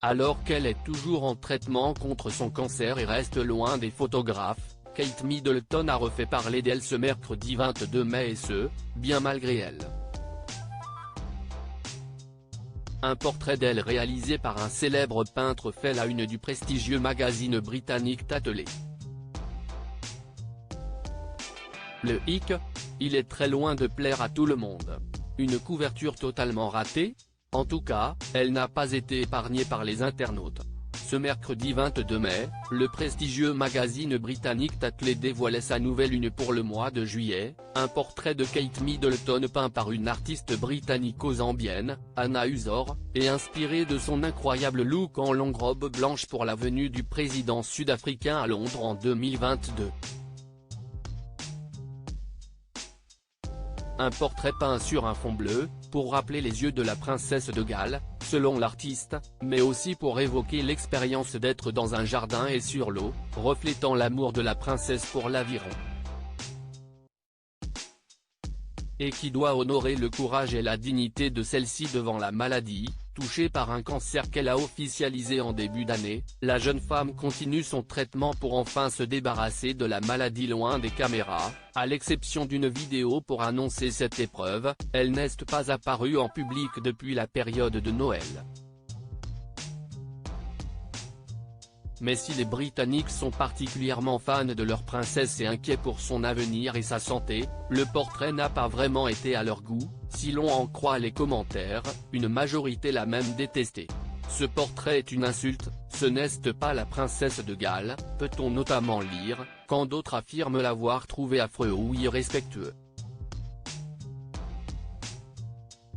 Alors qu'elle est toujours en traitement contre son cancer et reste loin des photographes, Kate Middleton a refait parler d'elle ce mercredi 22 mai et ce, bien malgré elle. Un portrait d'elle réalisé par un célèbre peintre fait la une du prestigieux magazine britannique Tatler. Le hic, il est très loin de plaire à tout le monde. Une couverture totalement ratée? En tout cas, elle n'a pas été épargnée par les internautes. Ce mercredi 22 mai, le prestigieux magazine britannique Tatler dévoilait sa nouvelle une pour le mois de juillet, un portrait de Kate Middleton peint par une artiste britannico-zambienne, Anna Usor, et inspiré de son incroyable look en longue robe blanche pour la venue du président sud-africain à Londres en 2022. Un portrait peint sur un fond bleu, pour rappeler les yeux de la princesse de Galles, selon l'artiste, mais aussi pour évoquer l'expérience d'être dans un jardin et sur l'eau, reflétant l'amour de la princesse pour l'aviron. Et qui doit honorer le courage et la dignité de celle-ci devant la maladie. Touchée par un cancer qu'elle a officialisé en début d'année, la jeune femme continue son traitement pour enfin se débarrasser de la maladie loin des caméras. À l'exception d'une vidéo pour annoncer cette épreuve, elle n'est pas apparue en public depuis la période de Noël. Mais si les Britanniques sont particulièrement fans de leur princesse et inquiets pour son avenir et sa santé, le portrait n'a pas vraiment été à leur goût, si l'on en croit les commentaires, une majorité l'a même détesté. Ce portrait est une insulte, ce n'est pas la princesse de Galles, peut-on notamment lire, quand d'autres affirment l'avoir trouvé affreux ou irrespectueux.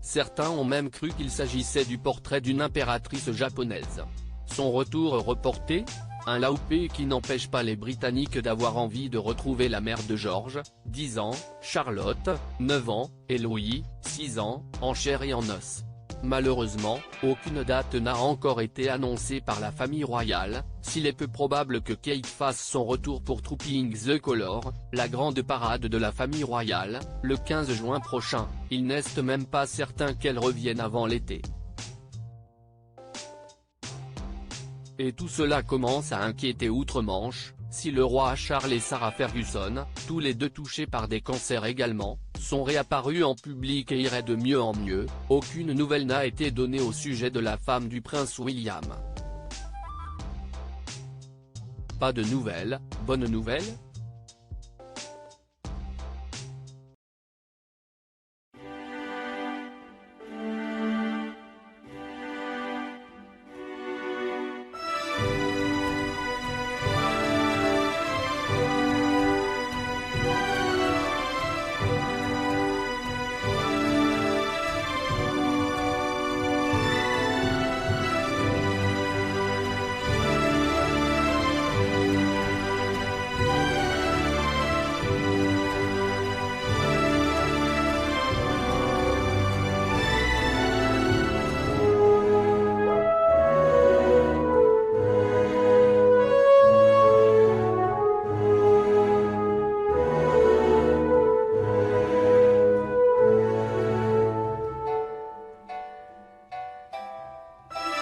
Certains ont même cru qu'il s'agissait du portrait d'une impératrice japonaise. Son retour reporté? Un laupé qui n'empêche pas les Britanniques d'avoir envie de retrouver la mère de George, 10 ans, Charlotte, 9 ans, et Louis, 6 ans, en chair et en os. Malheureusement, aucune date n'a encore été annoncée par la famille royale, s'il est peu probable que Kate fasse son retour pour Trooping the Colour, la grande parade de la famille royale, le 15 juin prochain. Il n'est même pas certain qu'elle revienne avant l'été. Et tout cela commence à inquiéter outre-Manche, si le roi Charles et Sarah Ferguson, tous les deux touchés par des cancers également, sont réapparus en public et iraient de mieux en mieux. Aucune nouvelle n'a été donnée au sujet de la femme du prince William. Pas de nouvelles, bonne nouvelle ?